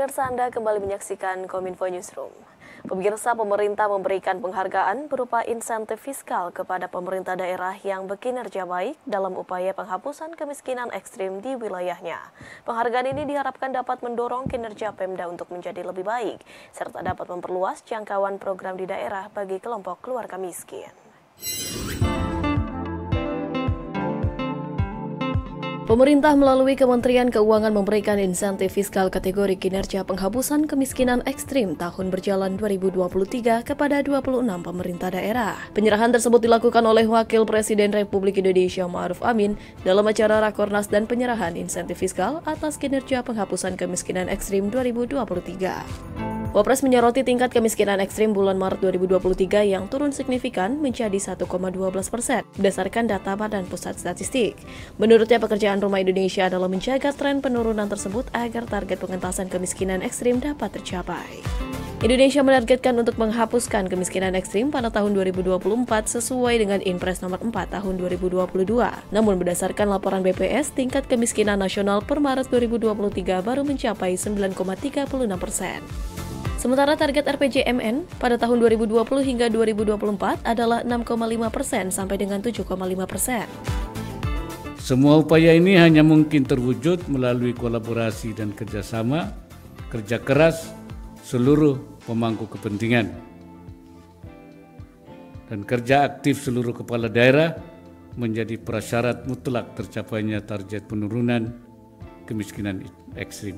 pemirsa, Anda kembali menyaksikan Kominfo Newsroom. Pemirsa, pemerintah memberikan penghargaan berupa insentif fiskal kepada pemerintah daerah yang berkinerja baik dalam upaya penghapusan kemiskinan ekstrim di wilayahnya. Penghargaan ini diharapkan dapat mendorong kinerja Pemda untuk menjadi lebih baik, serta dapat memperluas jangkauan program di daerah bagi kelompok keluarga miskin. Pemerintah melalui Kementerian Keuangan memberikan insentif fiskal kategori kinerja penghapusan kemiskinan ekstrim tahun berjalan 2023 kepada 26 pemerintah daerah. Penyerahan tersebut dilakukan oleh Wakil Presiden Republik Indonesia Ma'ruf Amin dalam acara Rakornas dan penyerahan insentif fiskal atas kinerja penghapusan kemiskinan ekstrim 2023. Wapres menyoroti tingkat kemiskinan ekstrim bulan Maret 2023 yang turun signifikan menjadi 1,12% berdasarkan data Badan Pusat Statistik. Menurutnya, pekerjaan rumah Indonesia adalah menjaga tren penurunan tersebut agar target pengentasan kemiskinan ekstrim dapat tercapai. Indonesia menargetkan untuk menghapuskan kemiskinan ekstrim pada tahun 2024 sesuai dengan Inpres nomor 4 tahun 2022. Namun berdasarkan laporan BPS, tingkat kemiskinan nasional per Maret 2023 baru mencapai 9,36%. Sementara target RPJMN pada tahun 2020 hingga 2024 adalah 6,5% sampai dengan 7,5%. Semua upaya ini hanya mungkin terwujud melalui kolaborasi dan kerjasama, kerja keras seluruh pemangku kepentingan, dan kerja aktif seluruh kepala daerah menjadi prasyarat mutlak tercapainya target penurunan kemiskinan ekstrim.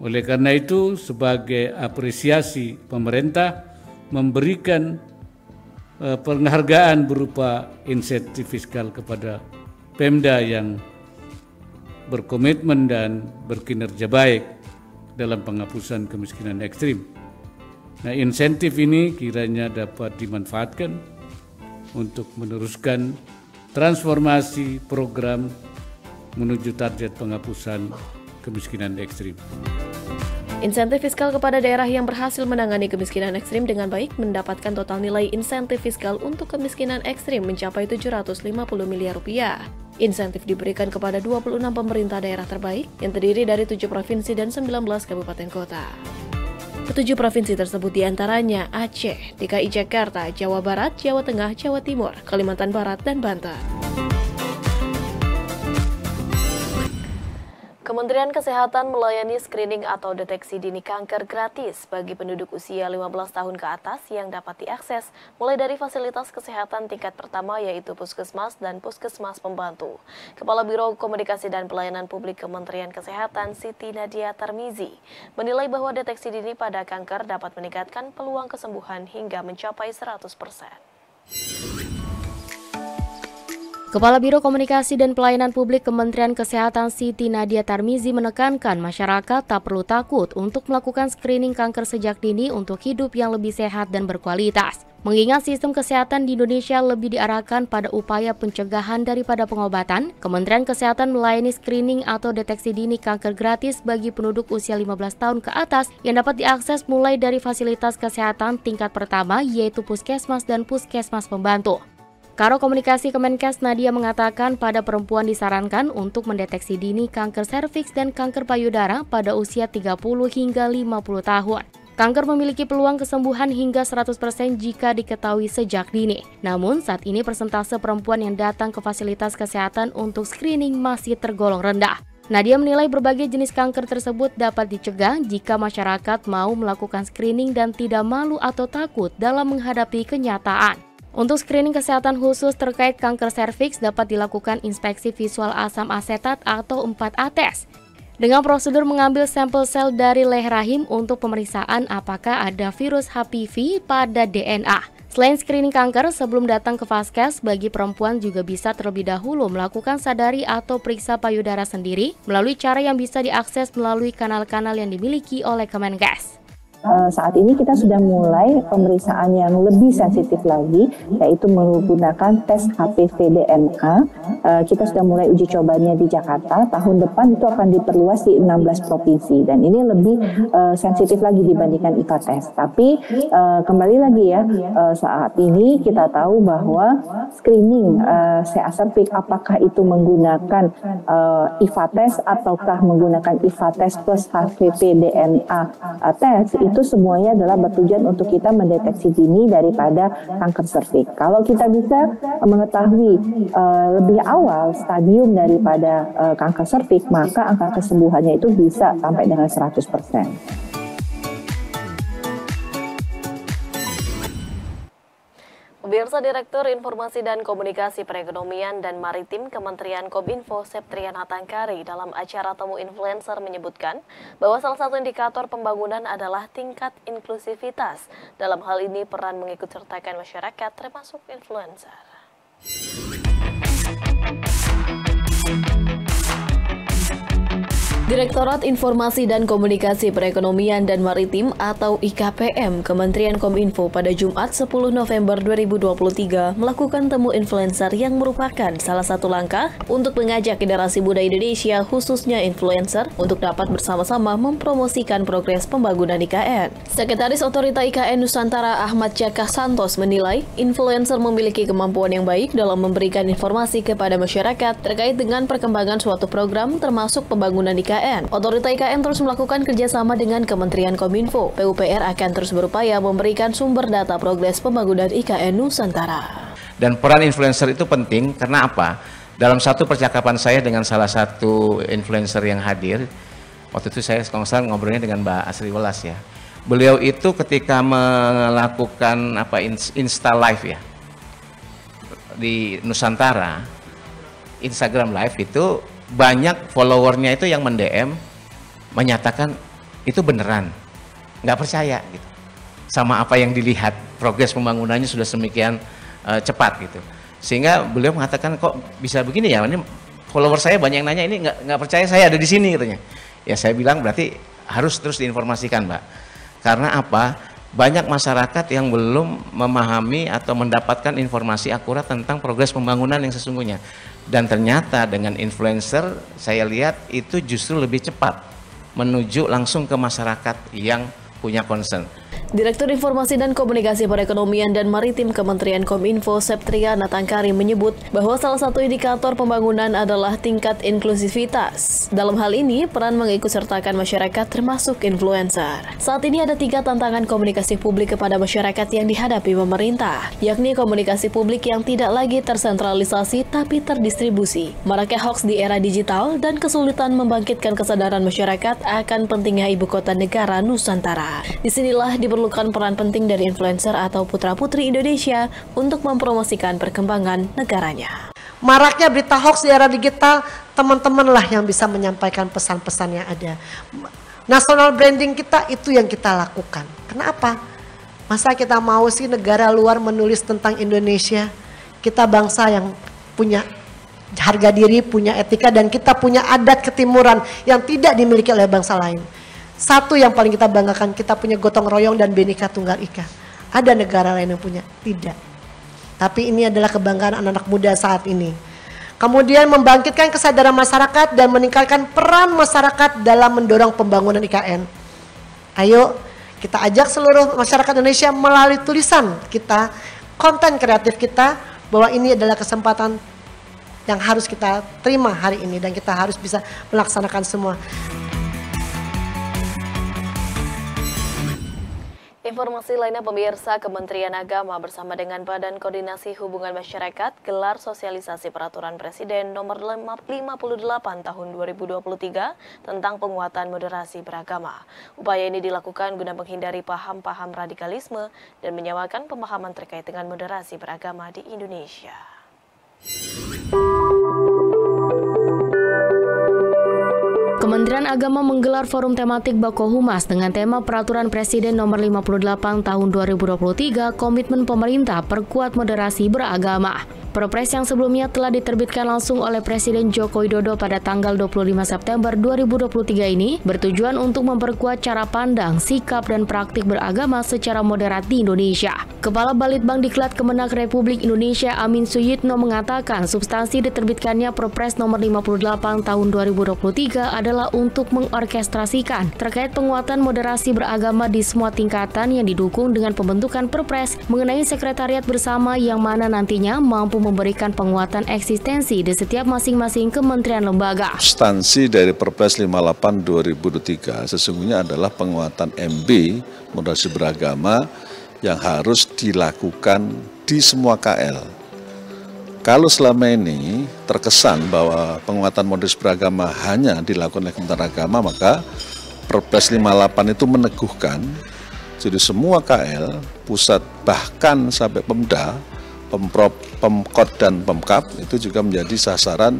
Oleh karena itu, sebagai apresiasi pemerintah memberikan penghargaan berupa insentif fiskal kepada Pemda yang berkomitmen dan berkinerja baik dalam penghapusan kemiskinan ekstrim. Nah, insentif ini kiranya dapat dimanfaatkan untuk meneruskan transformasi program menuju target penghapusan kemiskinan ekstrim. Insentif fiskal kepada daerah yang berhasil menangani kemiskinan ekstrim dengan baik mendapatkan total nilai insentif fiskal untuk kemiskinan ekstrim mencapai 750 miliar rupiah. Insentif diberikan kepada 26 pemerintah daerah terbaik yang terdiri dari 7 provinsi dan 19 kabupaten kota. Ketujuh provinsi tersebut diantaranya Aceh, DKI Jakarta, Jawa Barat, Jawa Tengah, Jawa Timur, Kalimantan Barat, dan Banten. Kementerian Kesehatan melayani screening atau deteksi dini kanker gratis bagi penduduk usia 15 tahun ke atas yang dapat diakses mulai dari fasilitas kesehatan tingkat pertama yaitu Puskesmas dan Puskesmas Pembantu. Kepala Biro Komunikasi dan Pelayanan Publik Kementerian Kesehatan Siti Nadia Tarmizi menilai bahwa deteksi dini pada kanker dapat meningkatkan peluang kesembuhan hingga mencapai 100%. Kepala Biro Komunikasi dan Pelayanan Publik Kementerian Kesehatan Siti Nadia Tarmizi menekankan masyarakat tak perlu takut untuk melakukan screening kanker sejak dini untuk hidup yang lebih sehat dan berkualitas. Mengingat sistem kesehatan di Indonesia lebih diarahkan pada upaya pencegahan daripada pengobatan, Kementerian Kesehatan melayani screening atau deteksi dini kanker gratis bagi penduduk usia 15 tahun ke atas yang dapat diakses mulai dari fasilitas kesehatan tingkat pertama yaitu Puskesmas dan Puskesmas Pembantu. Karo Komunikasi Kemenkes Nadia mengatakan pada perempuan disarankan untuk mendeteksi dini kanker serviks dan kanker payudara pada usia 30 hingga 50 tahun. Kanker memiliki peluang kesembuhan hingga 100% jika diketahui sejak dini. Namun saat ini persentase perempuan yang datang ke fasilitas kesehatan untuk screening masih tergolong rendah. Nadia menilai berbagai jenis kanker tersebut dapat dicegah jika masyarakat mau melakukan screening dan tidak malu atau takut dalam menghadapi kenyataan. Untuk screening kesehatan khusus terkait kanker serviks dapat dilakukan inspeksi visual asam asetat atau 4A-tes. Dengan prosedur mengambil sampel sel dari leher rahim untuk pemeriksaan apakah ada virus HPV pada DNA. Selain screening kanker, sebelum datang ke Vaskes, bagi perempuan juga bisa terlebih dahulu melakukan sadari atau periksa payudara sendiri melalui cara yang bisa diakses melalui kanal-kanal yang dimiliki oleh Kemenkes. saat ini kita sudah mulai pemeriksaan yang lebih sensitif lagi, yaitu menggunakan tes HPV-DNA. Kita sudah mulai uji cobanya di Jakarta. Tahun depan itu akan diperluas di 16 provinsi, dan ini lebih sensitif lagi dibandingkan IVA test. Tapi kembali lagi ya, saat ini kita tahu bahwa screening CA cervix, apakah itu menggunakan IVA test ataukah menggunakan IVA test plus HPV-DNA test, itu semuanya adalah bertujuan untuk kita mendeteksi dini daripada kanker serviks. Kalau kita bisa mengetahui lebih awal stadium daripada kanker serviks, maka angka kesembuhannya itu bisa sampai dengan 100%. Pemirsa, Direktur Informasi dan Komunikasi Perekonomian dan Maritim Kementerian Kominfo Septriana Tangkari dalam acara Temu Influencer menyebutkan bahwa salah satu indikator pembangunan adalah tingkat inklusivitas. Dalam hal ini peran mengikutsertakan masyarakat termasuk influencer. Direktorat Informasi dan Komunikasi Perekonomian dan Maritim atau IKPM Kementerian Kominfo pada Jumat 10 November 2023 melakukan temu influencer yang merupakan salah satu langkah untuk mengajak generasi muda Indonesia khususnya influencer untuk dapat bersama-sama mempromosikan progres pembangunan IKN. Sekretaris Otorita IKN Nusantara Ahmad Cakah Santos menilai influencer memiliki kemampuan yang baik dalam memberikan informasi kepada masyarakat terkait dengan perkembangan suatu program termasuk pembangunan IKN. Otorita IKN terus melakukan kerjasama dengan Kementerian Kominfo. PUPR akan terus berupaya memberikan sumber data progres pembangunan IKN Nusantara. Dan peran influencer itu penting karena apa? Dalam satu percakapan saya dengan salah satu influencer yang hadir, waktu itu saya ngobrolnya dengan Mbak Asri Welas ya. Beliau itu ketika melakukan Insta Live ya di Nusantara, Instagram Live itu banyak followernya itu yang mend-DM menyatakan itu beneran, nggak percaya gitu sama apa yang dilihat, progres pembangunannya sudah sedemikian cepat gitu, sehingga beliau mengatakan kok bisa begini ya, ini follower saya banyak yang nanya, ini nggak percaya saya ada di sini katanya. Ya saya bilang berarti harus terus diinformasikan Mbak, karena apa, banyak masyarakat yang belum memahami atau mendapatkan informasi akurat tentang progres pembangunan yang sesungguhnya. Dan ternyata dengan influencer saya lihat itu justru lebih cepat menuju langsung ke masyarakat yang punya concern. Direktur Informasi dan Komunikasi Perekonomian dan Maritim Kementerian Kominfo Septriana Tangkari menyebut bahwa salah satu indikator pembangunan adalah tingkat inklusivitas. Dalam hal ini, peran mengikutsertakan masyarakat termasuk influencer. Saat ini ada 3 tantangan komunikasi publik kepada masyarakat yang dihadapi pemerintah, yakni komunikasi publik yang tidak lagi tersentralisasi tapi terdistribusi, maraknya hoax di era digital, dan kesulitan membangkitkan kesadaran masyarakat akan pentingnya ibu kota negara Nusantara. Disinilah diperlukan peran penting dari influencer atau putra-putri Indonesia untuk mempromosikan perkembangan negaranya. Maraknya berita hoax di era digital, teman-teman lah yang bisa menyampaikan pesan-pesan yang ada. National branding kita itu yang kita lakukan. Kenapa? Masa kita mau sih negara luar menulis tentang Indonesia? Kita bangsa yang punya harga diri, punya etika, dan kita punya adat ketimuran yang tidak dimiliki oleh bangsa lain. Satu yang paling kita banggakan, kita punya gotong royong dan Bhinneka Tunggal Ika. Ada negara lain yang punya? Tidak. Tapi ini adalah kebanggaan anak-anak muda saat ini. Kemudian membangkitkan kesadaran masyarakat dan meningkatkan peran masyarakat dalam mendorong pembangunan IKN. Ayo kita ajak seluruh masyarakat Indonesia melalui tulisan kita, konten kreatif kita, bahwa ini adalah kesempatan yang harus kita terima hari ini dan kita harus bisa melaksanakan semua. Informasi lainnya pemirsa, Kementerian Agama bersama dengan Badan Koordinasi Hubungan Masyarakat gelar sosialisasi Peraturan Presiden Nomor 58 Tahun 2023 tentang penguatan moderasi beragama. Upaya ini dilakukan guna menghindari paham-paham radikalisme dan menyamakan pemahaman terkait dengan moderasi beragama di Indonesia. Kementerian Agama menggelar forum tematik Bako Humas dengan tema Peraturan Presiden Nomor 58 Tahun 2023 Komitmen Pemerintah Perkuat Moderasi Beragama. Perpres yang sebelumnya telah diterbitkan langsung oleh Presiden Joko Widodo pada tanggal 25 September 2023 ini bertujuan untuk memperkuat cara pandang, sikap, dan praktik beragama secara moderat di Indonesia. Kepala Balitbang Diklat Kemenak Republik Indonesia Amin Suyitno mengatakan substansi diterbitkannya Perpres nomor 58 tahun 2023 adalah untuk mengorkestrasikan terkait penguatan moderasi beragama di semua tingkatan yang didukung dengan pembentukan Perpres mengenai sekretariat bersama yang mana nantinya mampu memberikan penguatan eksistensi di setiap masing-masing kementerian lembaga. Substansi dari Perpres 58 2023 sesungguhnya adalah penguatan MB, moderasi beragama, yang harus dilakukan di semua KL. Kalau selama ini terkesan bahwa penguatan moderasi beragama hanya dilakukan oleh Kementerian Agama, maka Perpres 58 itu meneguhkan, jadi semua KL, pusat bahkan sampai Pemda, Pemprov, Pemkot, dan Pemkap itu juga menjadi sasaran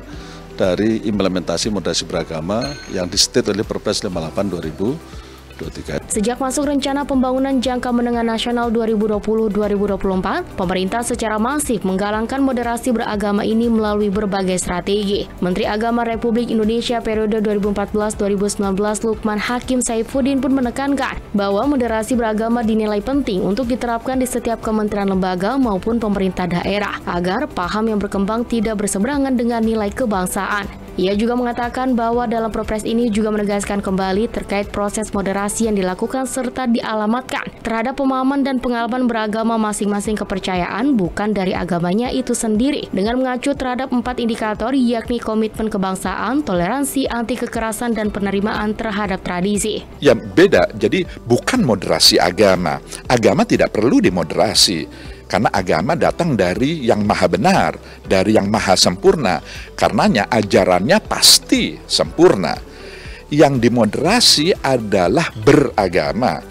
dari implementasi moderasi beragama yang di-state oleh Perpres 58 2023. Sejak masuk rencana pembangunan jangka menengah nasional 2020-2024, pemerintah secara masif menggalangkan moderasi beragama ini melalui berbagai strategi. Menteri Agama Republik Indonesia periode 2014-2019 Lukman Hakim Saifuddin pun menekankan bahwa moderasi beragama dinilai penting untuk diterapkan di setiap kementerian lembaga maupun pemerintah daerah agar paham yang berkembang tidak berseberangan dengan nilai kebangsaan. Ia juga mengatakan bahwa dalam Perpres ini juga menegaskan kembali terkait proses moderasi yang dilakukan serta dialamatkan terhadap pemahaman dan pengalaman beragama masing-masing kepercayaan bukan dari agamanya itu sendiri dengan mengacu terhadap 4 indikator yakni komitmen kebangsaan, toleransi, anti kekerasan, dan penerimaan terhadap tradisi. Ya beda, jadi bukan moderasi agama. Agama tidak perlu dimoderasi. Karena agama datang dari yang maha benar, dari yang maha sempurna. Karenanya ajarannya pasti sempurna. Yang dimoderasi adalah beragama.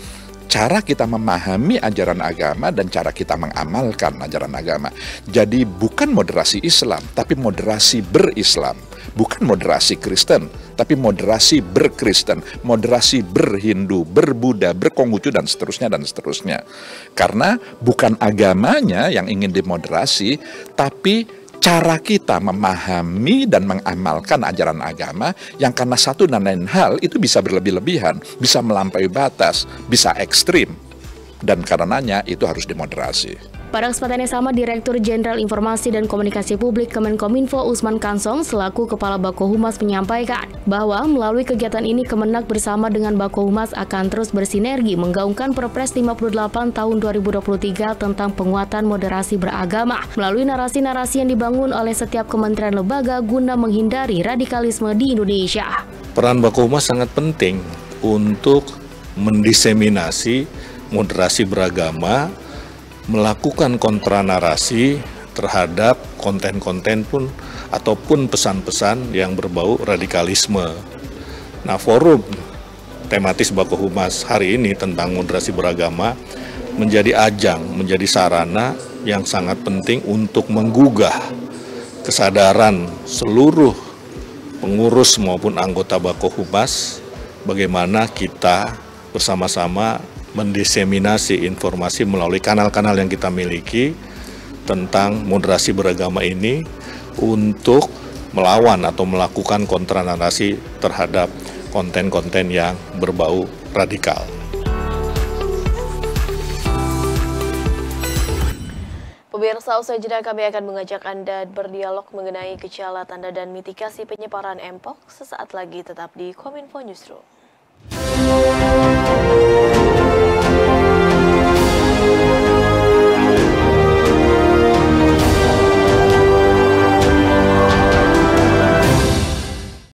Cara kita memahami ajaran agama dan cara kita mengamalkan ajaran agama. Jadi bukan moderasi Islam, tapi moderasi berislam. Bukan moderasi Kristen, tapi moderasi berkristen, moderasi berhindu, berbuddha, berkonghucu, dan seterusnya, dan seterusnya. Karena bukan agamanya yang ingin dimoderasi, tapi cara kita memahami dan mengamalkan ajaran agama yang karena satu dan lain hal itu bisa berlebih-lebihan, bisa melampaui batas, bisa ekstrim. Dan karenanya itu harus dimoderasi. Pada kesempatan yang sama, Direktur Jenderal Informasi dan Komunikasi Publik Kemenkominfo Usman Kansong selaku Kepala Bako Humas menyampaikan bahwa melalui kegiatan ini Kemenak bersama dengan Bako Humas akan terus bersinergi menggaungkan Perpres 58 tahun 2023 tentang penguatan moderasi beragama melalui narasi-narasi yang dibangun oleh setiap kementerian lembaga guna menghindari radikalisme di Indonesia. Peran Bako Humas sangat penting untuk mendiseminasi moderasi beragama, melakukan kontranarasi terhadap konten-konten pun ataupun pesan-pesan yang berbau radikalisme. Nah, forum tematis Bako Humas hari ini tentang moderasi beragama menjadi ajang, menjadi sarana yang sangat penting untuk menggugah kesadaran seluruh pengurus maupun anggota Bako Humas bagaimana kita bersama-sama mendiseminasi informasi melalui kanal-kanal yang kita miliki tentang moderasi beragama ini untuk melawan atau melakukan kontranarasi terhadap konten-konten yang berbau radikal. Pemirsa, usai jeda kami akan mengajak Anda berdialog mengenai gejala, tanda, dan mitigasi penyebaran Mpox. Sesaat lagi tetap di Kominfo Newsroom.